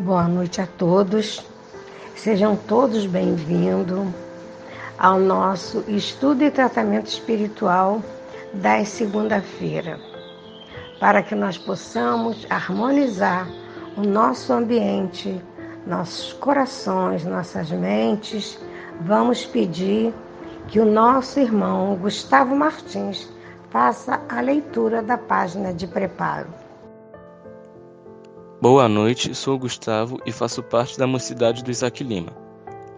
Boa noite a todos, sejam todos bem-vindos ao nosso estudo e tratamento espiritual das segunda-feira, para que nós possamos harmonizar o nosso ambiente, nossos corações, nossas mentes. Vamos pedir que o nosso irmão Gustavo Martins faça a leitura da página de preparo. Boa noite, sou o Gustavo e faço parte da Mocidade do Isaac Lima.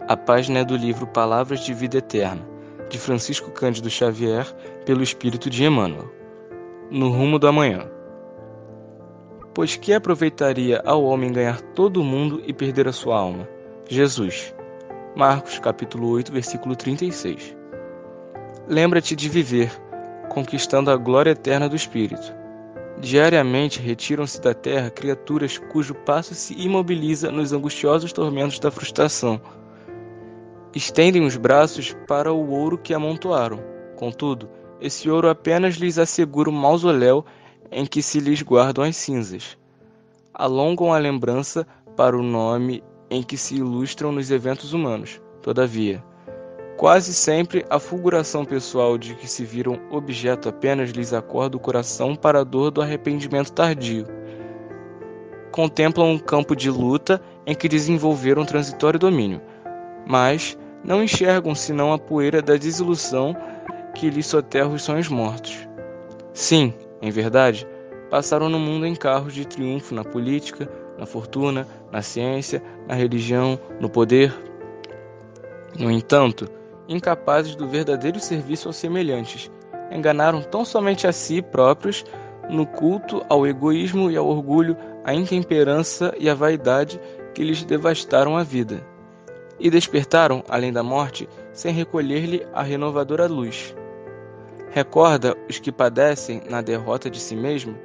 A página é do livro Palavras de Vida Eterna, de Francisco Cândido Xavier, pelo Espírito de Emmanuel. No rumo do amanhã. Pois que aproveitaria ao homem ganhar todo o mundo e perder a sua alma? Jesus. Marcos, capítulo 8, versículo 36. Lembra-te de viver, conquistando a glória eterna do Espírito. Diariamente retiram-se da terra criaturas cujo passo se imobiliza nos angustiosos tormentos da frustração. Estendem os braços para o ouro que amontoaram. Contudo, esse ouro apenas lhes assegura o mausoléu em que se lhes guardam as cinzas. Alongam a lembrança para o nome em que se ilustram nos eventos humanos. Todavia, quase sempre a fulguração pessoal de que se viram objeto apenas lhes acorda o coração para a dor do arrependimento tardio. Contemplam um campo de luta em que desenvolveram um transitório domínio, mas não enxergam senão a poeira da desilusão que lhes soterra os sonhos mortos. Sim, em verdade, passaram no mundo em carros de triunfo na política, na fortuna, na ciência, na religião, no poder. No entanto, incapazes do verdadeiro serviço aos semelhantes, enganaram tão somente a si próprios no culto ao egoísmo e ao orgulho, à intemperança e à vaidade que lhes devastaram a vida, e despertaram, além da morte, sem recolher-lhe a renovadora luz. Recorda os que padecem na derrota de si mesmo,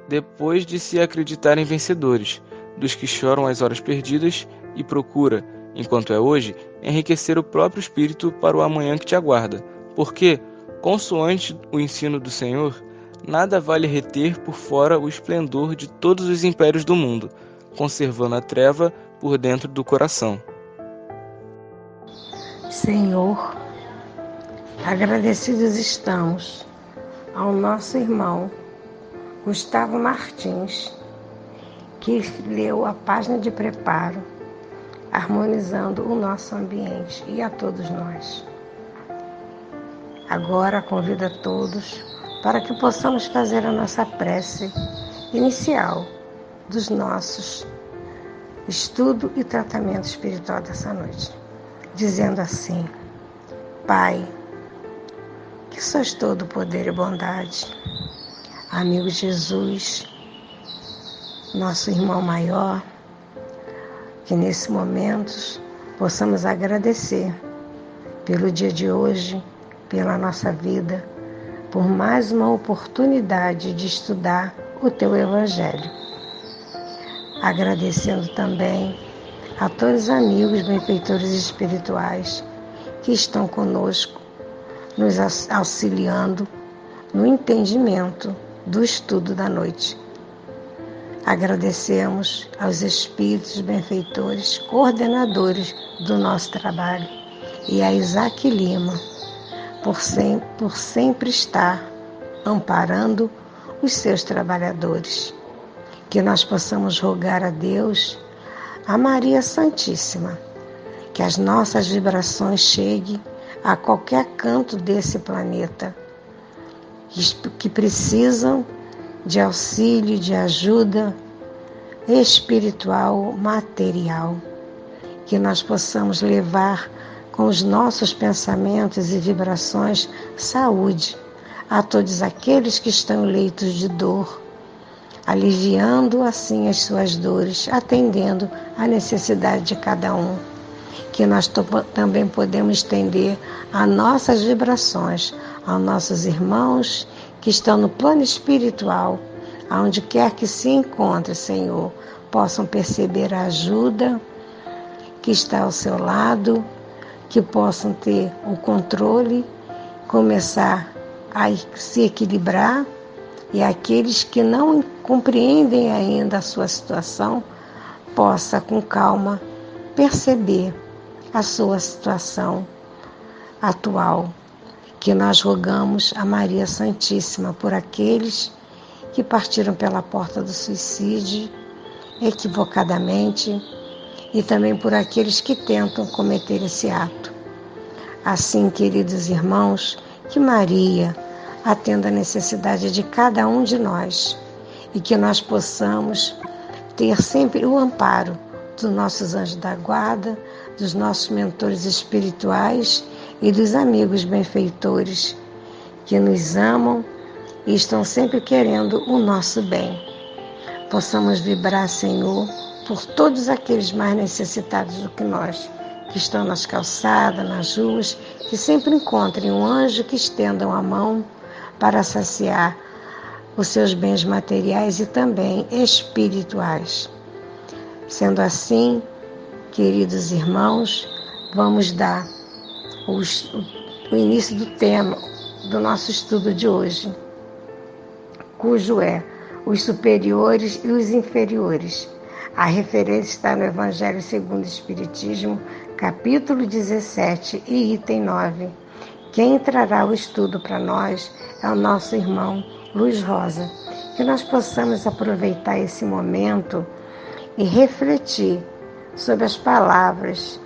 depois de se acreditarem vencedores, dos que choram as horas perdidas e procura, enquanto é hoje, enriquecer o próprio espírito para o amanhã que te aguarda, porque, consoante o ensino do Senhor, nada vale reter por fora o esplendor de todos os impérios do mundo, conservando a treva por dentro do coração. Senhor, agradecidos estamos ao nosso irmão Gustavo Martins, que leu a página de preparo, harmonizando o nosso ambiente e a todos nós. Agora convido a todos para que possamos fazer a nossa prece inicial dos nossos estudo e tratamento espiritual dessa noite, dizendo assim: Pai, que sois todo poder e bondade, amigo Jesus, nosso irmão maior, que nesse momento possamos agradecer pelo dia de hoje, pela nossa vida, por mais uma oportunidade de estudar o Teu Evangelho. Agradecendo também a todos os amigos benfeitores espirituais que estão conosco, nos auxiliando no entendimento do estudo da noite. Agradecemos aos espíritos benfeitores, coordenadores do nosso trabalho, e a Isaac Lima, por sempre estar amparando os seus trabalhadores. Que nós possamos rogar a Deus, a Maria Santíssima, que as nossas vibrações cheguem a qualquer canto desse planeta, que precisam de auxílio, de ajuda espiritual, material, que nós possamos levar com os nossos pensamentos e vibrações saúde a todos aqueles que estão em leitos de dor, aliviando assim as suas dores, atendendo à necessidade de cada um. Que nós também podemos estender as nossas vibrações aos nossos irmãos que estão no plano espiritual, aonde quer que se encontre, Senhor, possam perceber a ajuda que está ao seu lado, que possam ter o controle, começar a se equilibrar, e aqueles que não compreendem ainda a sua situação possa, com calma, perceber a sua situação atual, que nós rogamos a Maria Santíssima por aqueles que partiram pela porta do suicídio equivocadamente e também por aqueles que tentam cometer esse ato. Assim, queridos irmãos, que Maria atenda a necessidade de cada um de nós e que nós possamos ter sempre o amparo dos nossos anjos da guarda, dos nossos mentores espirituais e dos amigos benfeitores que nos amam e estão sempre querendo o nosso bem. Possamos vibrar, Senhor, por todos aqueles mais necessitados do que nós, que estão nas calçadas, nas ruas, que sempre encontrem um anjo que estendam a mão para saciar os seus bens materiais e também espirituais. Sendo assim, queridos irmãos, vamos dar o início do tema do nosso estudo de hoje, cujo é os superiores e os inferiores. A referência está no Evangelho segundo o Espiritismo, capítulo 17 e item 9. Quem trará o estudo para nós é o nosso irmão Luiz Rosa. Que nós possamos aproveitar esse momento e refletir sobre as palavras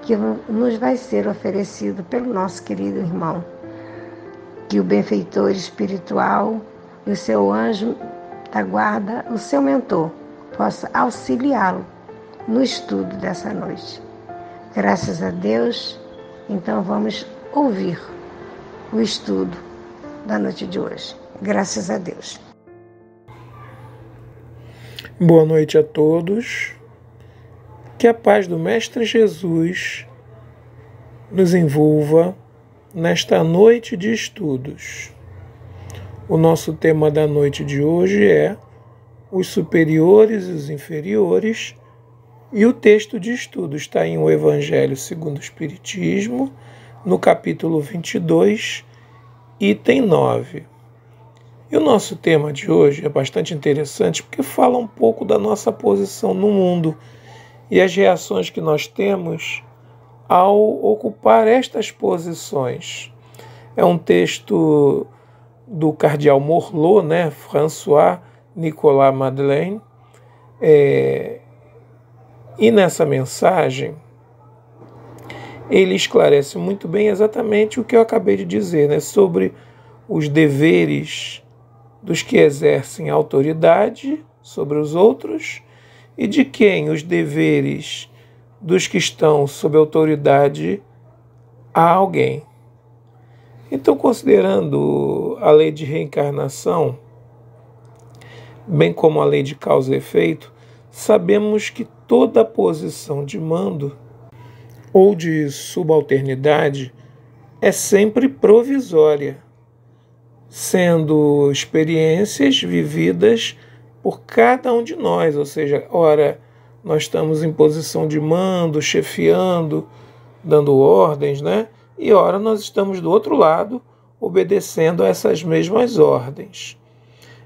que nos vai ser oferecido pelo nosso querido irmão. Que o benfeitor espiritual e o seu anjo da guarda, o seu mentor, possa auxiliá-lo no estudo dessa noite. Graças a Deus, então vamos ouvir o estudo da noite de hoje. Graças a Deus. Boa noite a todos. Que a paz do Mestre Jesus nos envolva nesta noite de estudos. O nosso tema da noite de hoje é os superiores e os inferiores, e o texto de estudo está em O Evangelho segundo o Espiritismo, no capítulo 22, item 9. E o nosso tema de hoje é bastante interessante porque fala um pouco da nossa posição no mundo e as reações que nós temos ao ocupar estas posições. É um texto do cardeal Morlot, François Nicolas Madeleine, e nessa mensagem ele esclarece muito bem exatamente o que eu acabei de dizer, sobre os deveres dos que exercem autoridade sobre os outros e de quem os deveres dos que estão sob autoridade a alguém. Então, considerando a lei de reencarnação, bem como a lei de causa e efeito, sabemos que toda posição de mando ou de subalternidade é sempre provisória, sendo experiências vividas por cada um de nós, ou seja, ora nós estamos em posição de mando, chefiando, dando ordens, e ora nós estamos do outro lado, obedecendo a essas mesmas ordens,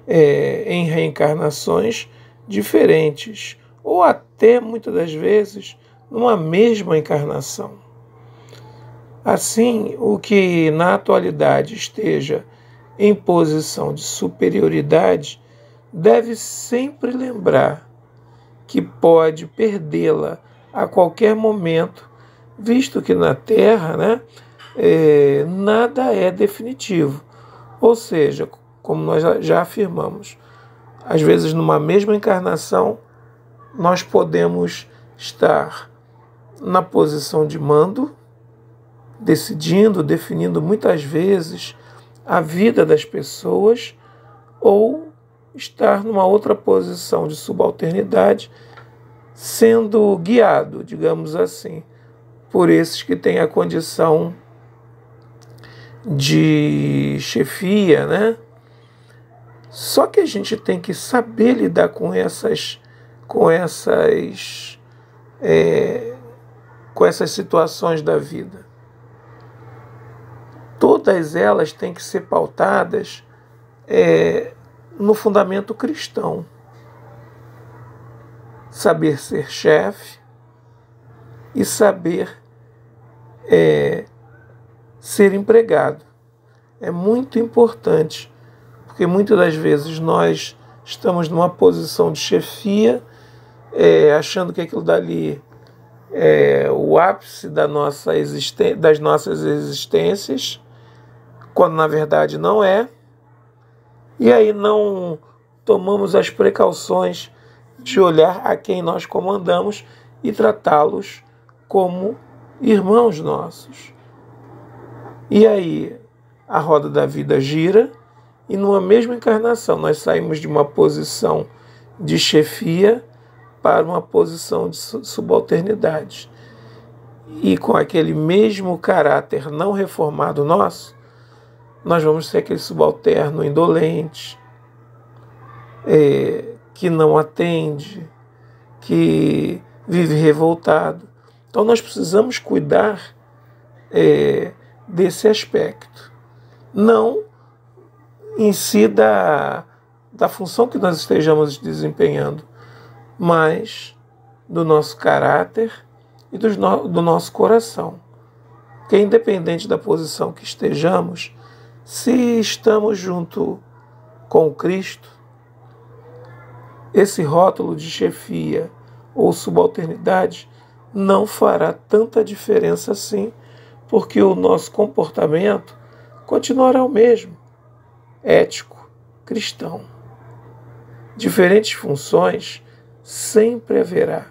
em reencarnações diferentes, ou até, muitas das vezes, numa mesma encarnação. Assim, o que na atualidade esteja em posição de superioridade deve sempre lembrar que pode perdê-la a qualquer momento, visto que na Terra nada é definitivo. Ou seja, como nós já afirmamos, às vezes numa mesma encarnação nós podemos estar na posição de mando, decidindo, definindo muitas vezes a vida das pessoas, ou estar numa outra posição de subalternidade, sendo guiado, digamos assim, por esses que têm a condição de chefia, Só que a gente tem que saber lidar com essas situações da vida. Todas elas têm que ser pautadas no fundamento cristão. saber ser chefe e saber ser empregado. É muito importante, porque muitas das vezes nós estamos numa posição de chefia, achando que aquilo dali é o ápice das nossas existências, quando na verdade não é, e aí não tomamos as precauções de olhar a quem nós comandamos e tratá-los como irmãos nossos. E aí a roda da vida gira e numa mesma encarnação nós saímos de uma posição de chefia para uma posição de subalternidade. E com aquele mesmo caráter não reformado nosso, nós vamos ser aquele subalterno indolente, que não atende, que vive revoltado. Então nós precisamos cuidar desse aspecto. Não em si da função que nós estejamos desempenhando, mas do nosso caráter e do nosso coração. Porque independente da posição que estejamos, se estamos junto com Cristo, esse rótulo de chefia ou subalternidade não fará tanta diferença assim, porque o nosso comportamento continuará o mesmo, ético, cristão. Diferentes funções sempre haverá,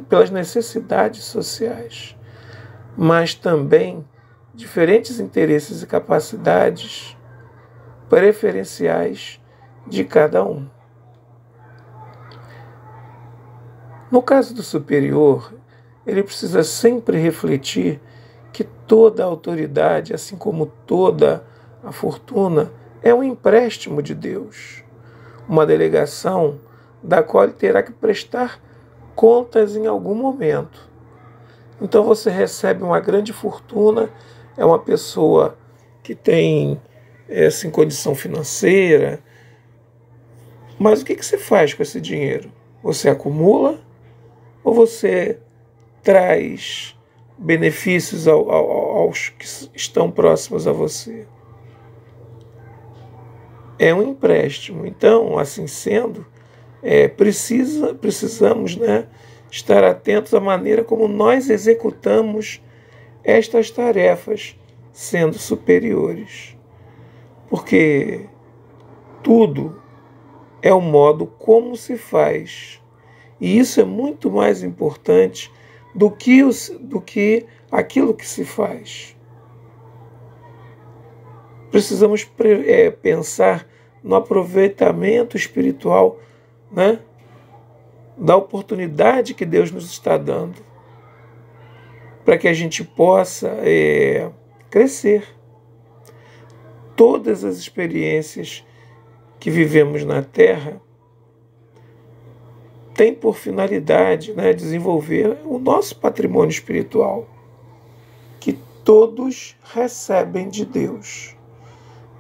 pelas necessidades sociais, mas também diferentes interesses e capacidades preferenciais de cada um. No caso do superior, ele precisa sempre refletir que toda a autoridade, assim como toda a fortuna, é um empréstimo de Deus, uma delegação da qual ele terá que prestar contas em algum momento. Então você recebe uma grande fortuna, é uma pessoa que tem assim, condição financeira, mas o que você faz com esse dinheiro? Você acumula ou você traz benefícios aos que estão próximos a você? É um empréstimo. Então, assim sendo, precisamos, estar atentos à maneira como nós executamos estas tarefas, sendo superiores. Porque tudo é o modo como se faz. E isso é muito mais importante do que aquilo que se faz. Precisamos pensar no aproveitamento espiritual, da oportunidade que Deus nos está dando, para que a gente possa crescer. Todas as experiências que vivemos na Terra têm por finalidade desenvolver o nosso patrimônio espiritual, que todos recebem de Deus,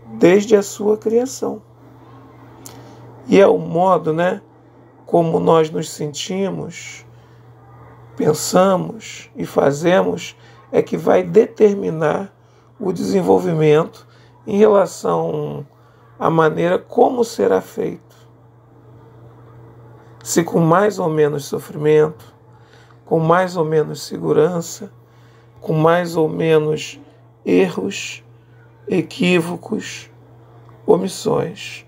desde a sua criação. E é o modo, como nós nos sentimos, pensamos e fazemos, é que vai determinar o desenvolvimento em relação à maneira como será feito. Se com mais ou menos sofrimento, com mais ou menos segurança, com mais ou menos erros, equívocos, omissões.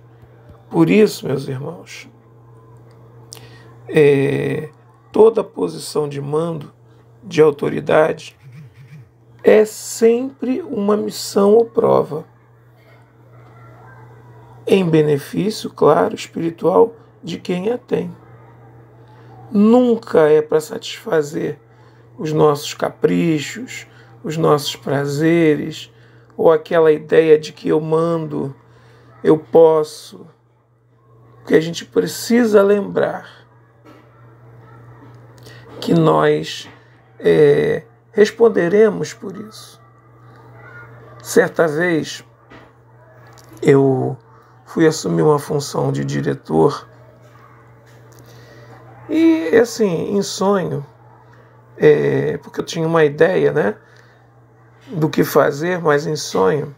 Por isso, meus irmãos, toda posição de mando, de autoridade, é sempre uma missão ou prova, em benefício, claro, espiritual de quem a tem. Nunca é para satisfazer os nossos caprichos, os nossos prazeres, ou aquela ideia de que eu mando, eu posso. Porque a gente precisa lembrar que nós responderemos por isso. Certa vez, eu fui assumir uma função de diretor E assim, em sonho, porque eu tinha uma ideia, né, do que fazer, mas em sonho,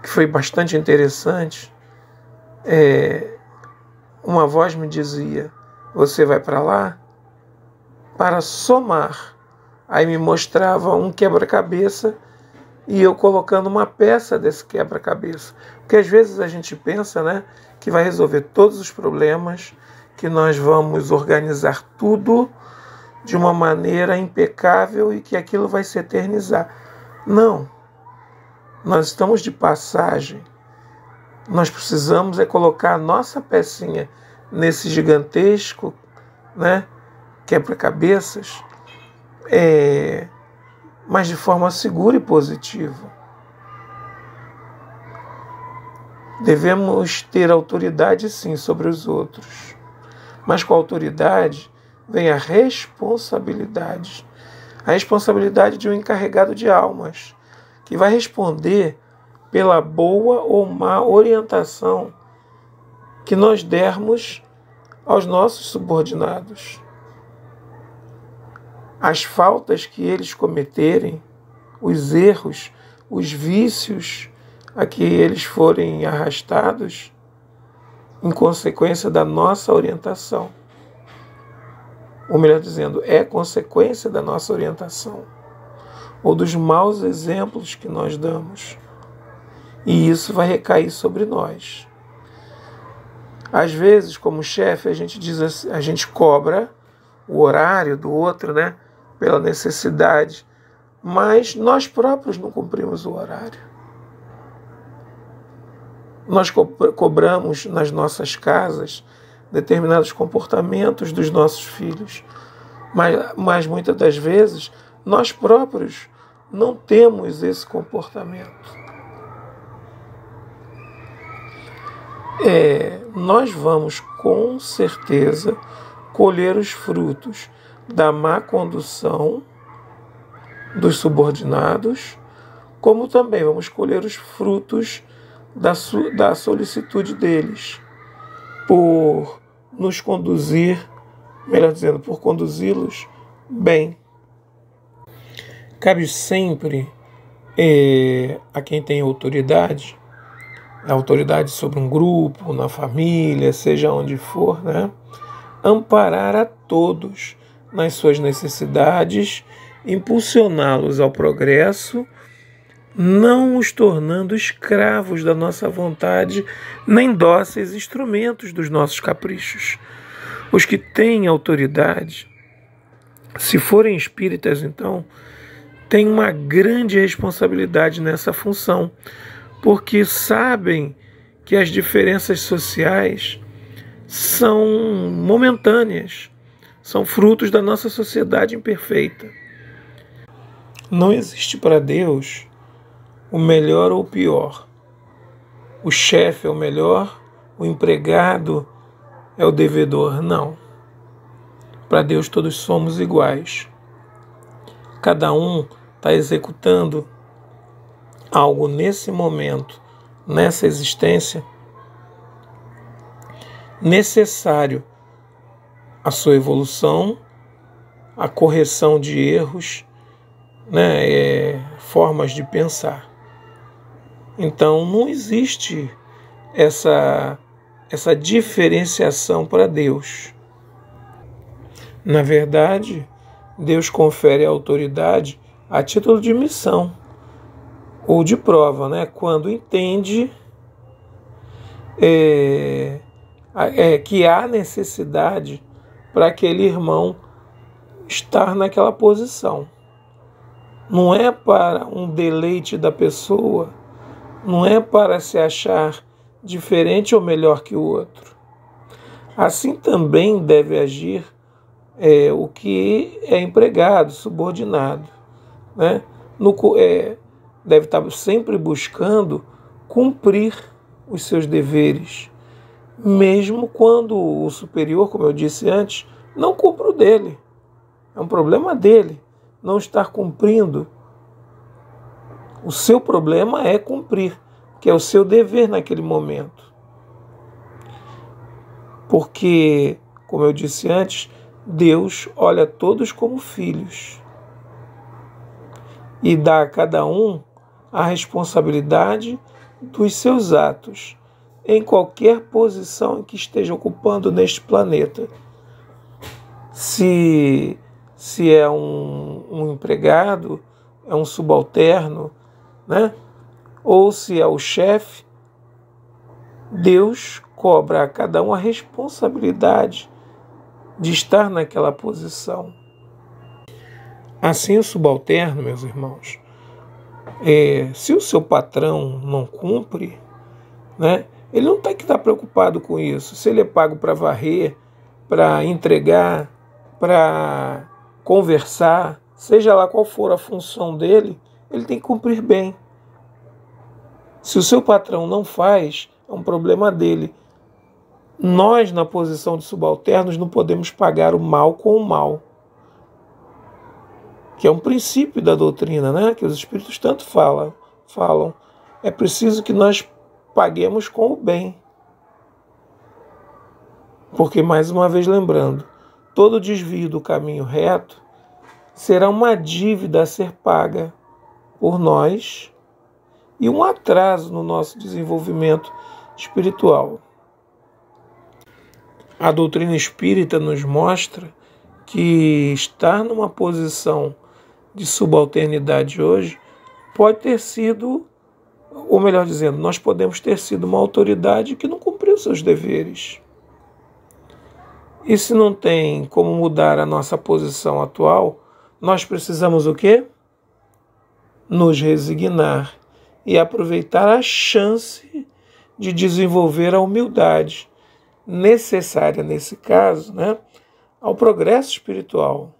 que foi bastante interessante, uma voz me dizia: você vai para lá para somar. Aí me mostrava um quebra-cabeça e eu colocando uma peça desse quebra-cabeça. Porque às vezes a gente pensa, né, que vai resolver todos os problemas, que nós vamos organizar tudo de uma maneira impecável e que aquilo vai se eternizar. Não. Nós estamos de passagem. Nós precisamos colocar a nossa pecinha nesse gigantesco, né, quebra-cabeças, mas de forma segura e positiva. Devemos ter autoridade, sim, sobre os outros, mas com a autoridade vem a responsabilidade de um encarregado de almas, que vai responder pela boa ou má orientação que nós dermos aos nossos subordinados. As faltas que eles cometerem, os erros, os vícios a que eles forem arrastados, em consequência da nossa orientação. Ou melhor dizendo, é consequência da nossa orientação, ou dos maus exemplos que nós damos. E isso vai recair sobre nós. Às vezes, como chefe, a gente diz assim, a gente cobra o horário do outro, né, pela necessidade, mas nós próprios não cumprimos o horário. Nós cobramos nas nossas casas determinados comportamentos dos nossos filhos, mas muitas das vezes nós próprios não temos esse comportamento. Nós vamos com certeza colher os frutos da má condução dos subordinados, como também vamos colher os frutos da solicitude deles por nos conduzir, melhor dizendo, por conduzi-los bem. Cabe sempre a quem tem autoridade, a autoridade sobre um grupo, na família, seja onde for, né, amparar a todos nas suas necessidades, impulsioná-los ao progresso, não os tornando escravos da nossa vontade, nem dóceis instrumentos dos nossos caprichos. Os que têm autoridade, se forem espíritas, então, têm uma grande responsabilidade nessa função, porque sabem que as diferenças sociais são momentâneas, são frutos da nossa sociedade imperfeita. Não existe para Deus o melhor ou o pior. O chefe é o melhor, o empregado é o devedor. Não. Para Deus todos somos iguais. Cada um está executando algo nesse momento, nessa existência, necessário à sua evolução, à correção de erros, né, formas de pensar. Então não existe essa diferenciação para Deus. Na verdade, Deus confere a autoridade a título de missão ou de prova, né, quando entende que há necessidade para aquele irmão estar naquela posição. Não é para um deleite da pessoa, não é para se achar diferente ou melhor que o outro. Assim também deve agir o que é empregado, subordinado, né? Deve estar sempre buscando cumprir os seus deveres, mesmo quando o superior, como eu disse antes, não cumpre o dele. É um problema dele não estar cumprindo. O seu problema é cumprir, que é o seu dever naquele momento. Porque como eu disse antes, Deus olha todos como filhos e dá a cada um a responsabilidade dos seus atos, em qualquer posição em que esteja ocupando neste planeta. Se é um empregado, é um subalterno, né? Ou se é o chefe, Deus cobra a cada um a responsabilidade de estar naquela posição. Assim, o subalterno, meus irmãos, se o seu patrão não cumpre, né, ele não tem que estar preocupado com isso. Se ele é pago para varrer, para entregar, para conversar, seja lá qual for a função dele, ele tem que cumprir bem. Se o seu patrão não faz, é um problema dele. Nós, na posição de subalternos, não podemos pagar o mal com o mal, que é um princípio da doutrina, né? Que os espíritos tanto falam. É preciso que nós paguemos com o bem. Porque, mais uma vez lembrando, todo desvio do caminho reto será uma dívida a ser paga por nós e um atraso no nosso desenvolvimento espiritual. A doutrina espírita nos mostra que estar numa posição de subalternidade hoje pode ter sido, ou melhor dizendo, nós podemos ter sido uma autoridade que não cumpriu seus deveres. E se não tem como mudar a nossa posição atual, nós precisamos o quê? Nos resignar e aproveitar a chance de desenvolver a humildade necessária, nesse caso, né, ao progresso espiritual,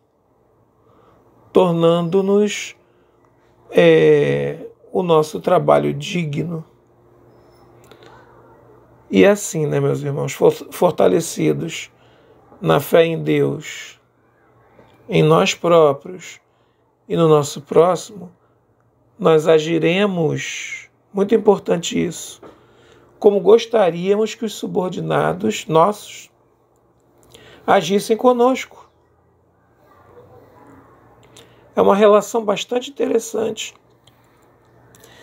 tornando-nos o nosso trabalho digno. E assim, né, meus irmãos, fortalecidos na fé em Deus, em nós próprios e no nosso próximo, nós agiremos, muito importante isso, como gostaríamos que os subordinados nossos agissem conosco. É uma relação bastante interessante.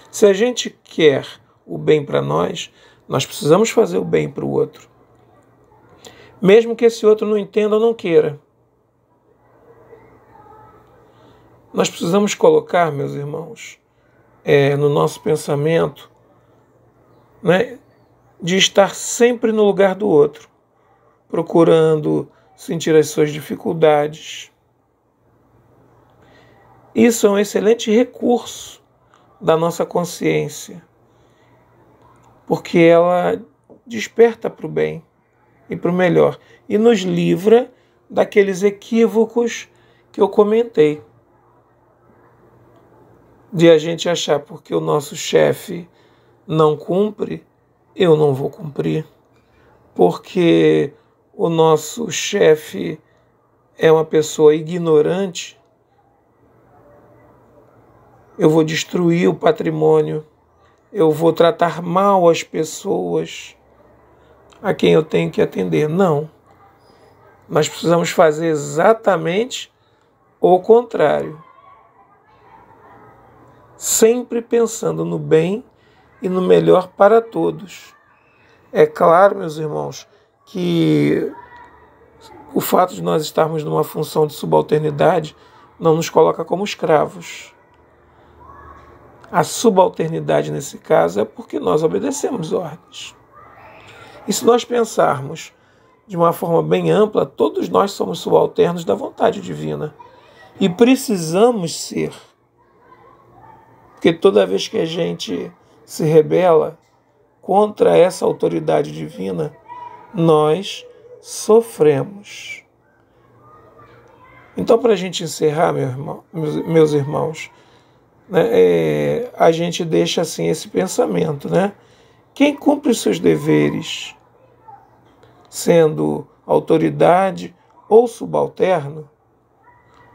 Se a gente quer o bem para nós, nós precisamos fazer o bem para o outro. Mesmo que esse outro não entenda ou não queira. Nós precisamos colocar, meus irmãos, no nosso pensamento, né, de estar sempre no lugar do outro, procurando sentir as suas dificuldades. Isso é um excelente recurso da nossa consciência, porque ela desperta para o bem e para o melhor, e nos livra daqueles equívocos que eu comentei, de a gente achar porque o nosso chefe não cumpre, eu não vou cumprir, porque o nosso chefe é uma pessoa ignorante, eu vou destruir o patrimônio, eu vou tratar mal as pessoas a quem eu tenho que atender. Não. Nós precisamos fazer exatamente o contrário. Sempre pensando no bem e no melhor para todos. É claro, meus irmãos, que o fato de nós estarmos numa função de subalternidade não nos coloca como escravos. A subalternidade, nesse caso, é porque nós obedecemos ordens. E se nós pensarmos de uma forma bem ampla, todos nós somos subalternos da vontade divina. E precisamos ser. Porque toda vez que a gente se rebela contra essa autoridade divina, nós sofremos. Então, para a gente encerrar, meus irmãos, né, a gente deixa assim esse pensamento, né? Quem cumpre os seus deveres, sendo autoridade ou subalterno,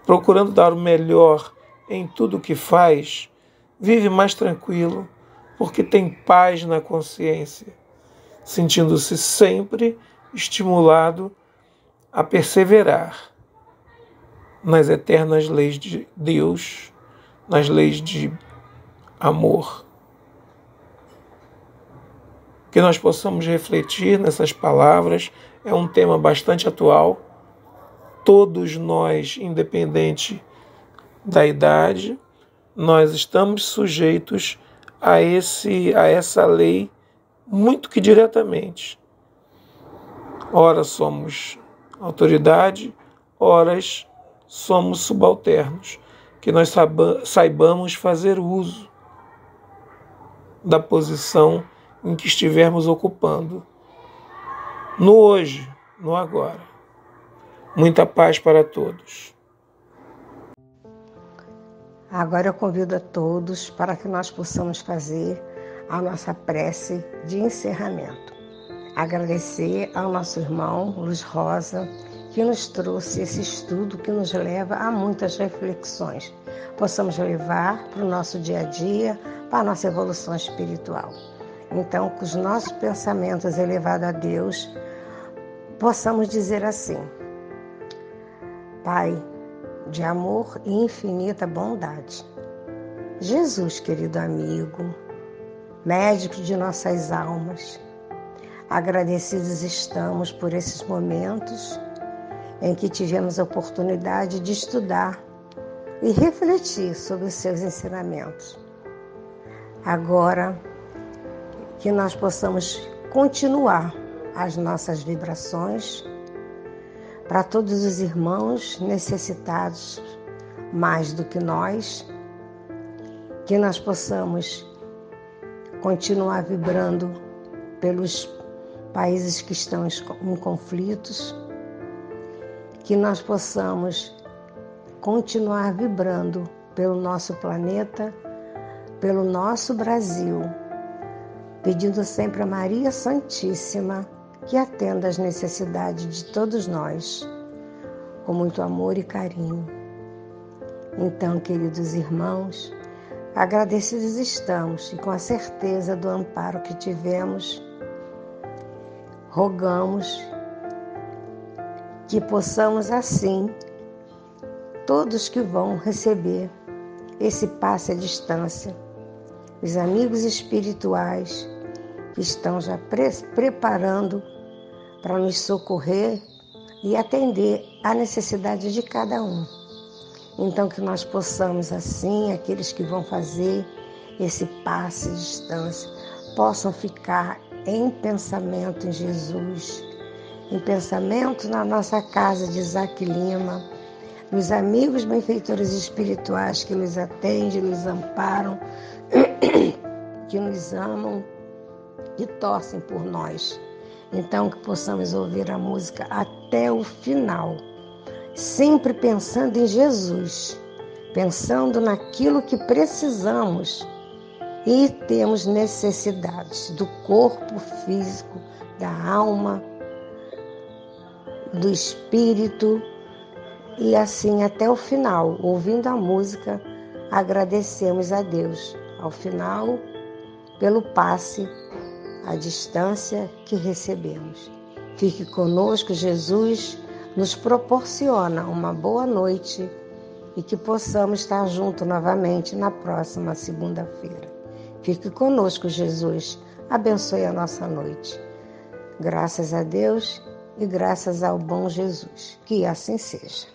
procurando dar o melhor em tudo o que faz, vive mais tranquilo, porque tem paz na consciência, sentindo-se sempre estimulado a perseverar nas eternas leis de Deus, nas leis de amor. Que nós possamos refletir nessas palavras, é um tema bastante atual. Todos nós, independente da idade, nós estamos sujeitos a essa lei muito que diretamente. Ora somos autoridade, ora somos subalternos. Que nós saibamos fazer uso da posição em que estivermos ocupando. No hoje, no agora. Muita paz para todos. Agora eu convido a todos para que nós possamos fazer a nossa prece de encerramento. Agradecer ao nosso irmão Luiz Rosa, que nos trouxe esse estudo que nos leva a muitas reflexões. Possamos levar para o nosso dia a dia, para a nossa evolução espiritual. Então, com os nossos pensamentos elevados a Deus, possamos dizer assim: Pai de amor e infinita bondade, Jesus, querido amigo, médico de nossas almas, agradecidos estamos por esses momentos em que tivemos a oportunidade de estudar e refletir sobre os seus ensinamentos. Agora, que nós possamos continuar as nossas vibrações para todos os irmãos necessitados mais do que nós, que nós possamos continuar vibrando pelos países que estão em conflitos, que nós possamos continuar vibrando pelo nosso planeta, pelo nosso Brasil, pedindo sempre a Maria Santíssima que atenda às necessidades de todos nós, com muito amor e carinho. Então, queridos irmãos, agradecidos estamos e com a certeza do amparo que tivemos, rogamos que possamos assim, todos que vão receber esse passe à distância, os amigos espirituais que estão já preparando para nos socorrer e atender à necessidade de cada um. Então que nós possamos assim, aqueles que vão fazer esse passe à distância, possam ficar em pensamento em Jesus, em pensamento na nossa casa de Isaac Lima, nos amigos benfeitores espirituais que nos atendem, nos amparam, que nos amam e torcem por nós. Então que possamos ouvir a música até o final, sempre pensando em Jesus, pensando naquilo que precisamos e temos necessidades do corpo físico, da alma, do espírito, e assim até o final, ouvindo a música, agradecemos a Deus ao final pelo passe à distância que recebemos. Fique conosco, Jesus nos proporciona uma boa noite e que possamos estar juntos novamente na próxima segunda-feira. Fique conosco, Jesus. Abençoe a nossa noite. Graças a Deus e graças ao bom Jesus. Que assim seja.